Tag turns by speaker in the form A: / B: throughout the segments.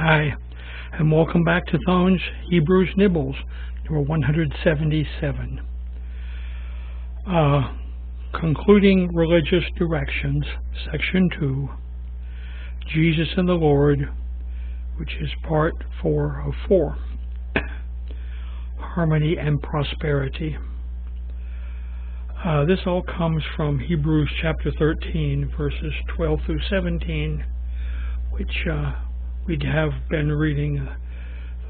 A: Hi, and welcome back to Thone's Hebrews Nibbles, number 177. Concluding Religious Directions, Section 2, Jesus and the Lord, which is part 4 of 4. Harmony and Prosperity. This all comes from Hebrews chapter 13, verses 12 through 17, which we have been reading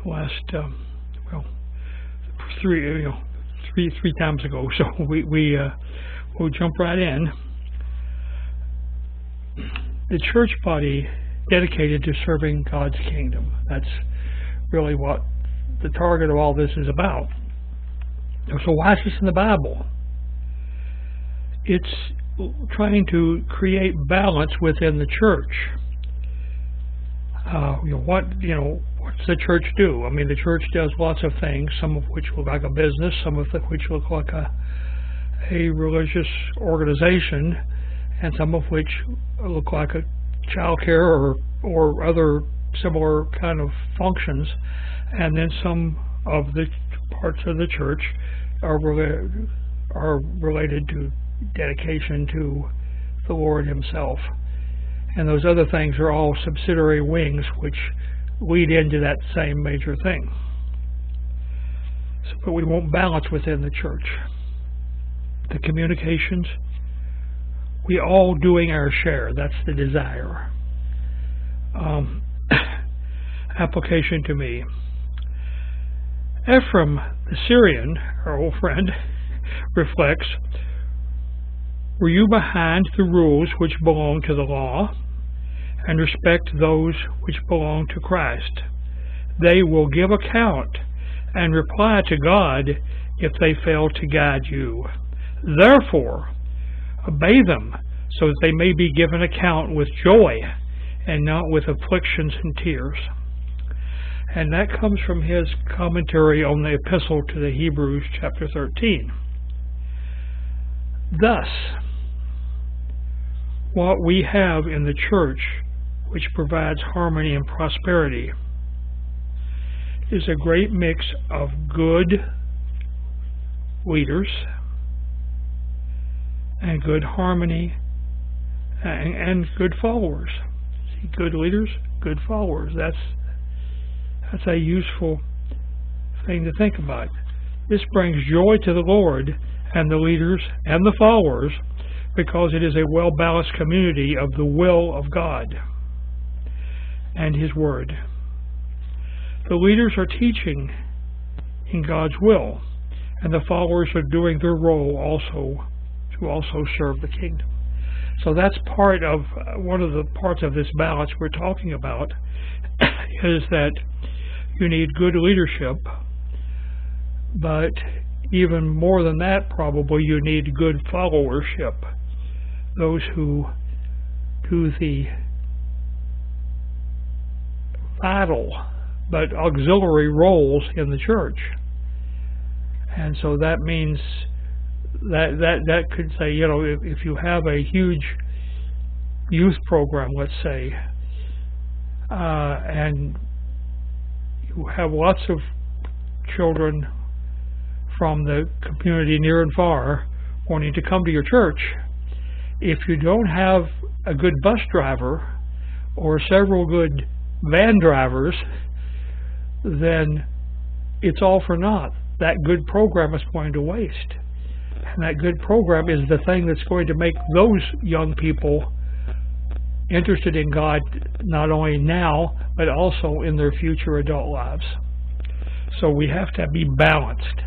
A: the last, three times ago. So we'll jump right in. The church body dedicated to serving God's kingdom. That's really what the target of all this is about. So why is this in the Bible? It's trying to create balance within the church. What's the church do? I mean, the church does lots of things, some of which look like a business, some of which look like a religious organization, and some of which look like a child care or other similar kind of functions. And then some of the parts of the church are related to dedication to the Lord Himself. And those other things are all subsidiary wings which lead into that same major thing. But we won't balance within the church. The communications, we all doing our share. That's the desire. Application to me. Ephraim the Syrian, our old friend, reflects, were you behind the rules which belong to the law, and respect those which belong to Christ? They will give account and reply to God if they fail to guide you. Therefore, obey them, so that they may be given account with joy, and not with afflictions and tears. And that comes from his commentary on the epistle to the Hebrews, chapter 13. Thus, what we have in the church, which provides harmony and prosperity, is a great mix of good leaders and good harmony and good followers. See, good leaders, good followers. That's a useful thing to think about. This brings joy to the Lord and the leaders and the followers, because it is a well-balanced community of the will of God and His Word. The leaders are teaching in God's will, and the followers are doing their role to also serve the kingdom. So that's part of one of the parts of this balance we're talking about, is that you need good leadership, but even more than that, probably you need good followership. Those who do the vital but auxiliary roles in the church. And so that means that could say, if you have a huge youth program, let's say, and you have lots of children from the community near and far wanting to come to your church, if you don't have a good bus driver or several good van drivers, then it's all for naught. That good program is going to waste. And that good program is the thing that's going to make those young people interested in God, not only now, but also in their future adult lives. So we have to be balanced.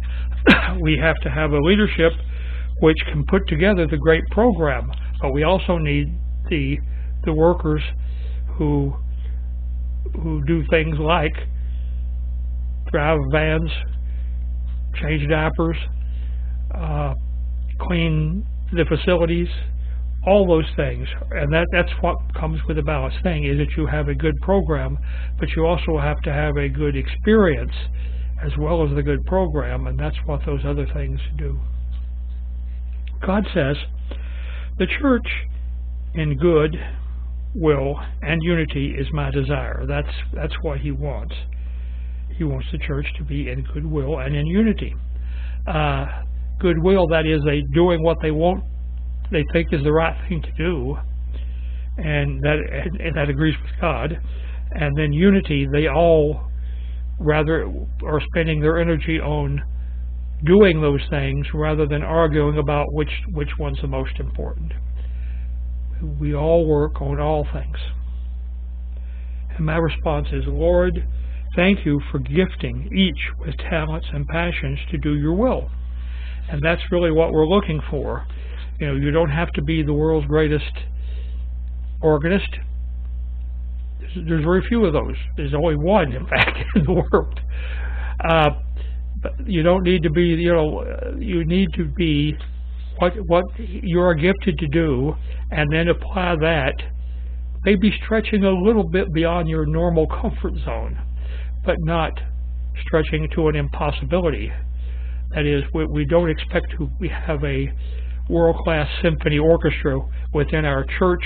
A: We have to have a leadership which can put together the great program, but we also need the workers who do things like drive vans, change diapers, clean the facilities, all those things. And that's what comes with a balanced thing, is that you have a good program, but you also have to have a good experience as well as the good program, and that's what those other things do. God says the church in good will and unity is my desire. That's what he wants. He wants the church to be in goodwill and in unity. Goodwill, that is, doing what they think is the right thing to do, and that agrees with God. And then unity, they all rather are spending their energy on doing those things rather than arguing about which one's the most important. We all work on all things. And my response is, Lord, thank you for gifting each with talents and passions to do your will. And that's really what we're looking for. You don't have to be the world's greatest organist. There's very few of those. There's only one, in fact, in the world. But you don't need to be, you need to be what you are gifted to do, and then apply that, maybe stretching a little bit beyond your normal comfort zone, but not stretching to an impossibility. That is, we don't expect to have a world-class symphony orchestra within our church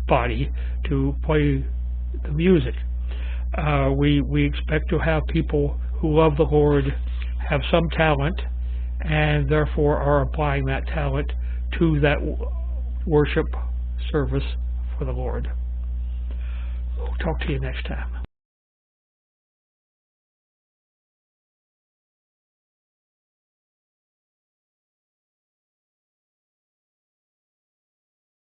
A: body to play the music. We expect to have people who love the Lord, have some talent, and therefore are applying that talent to that worship service for the Lord. We'll talk to you next time.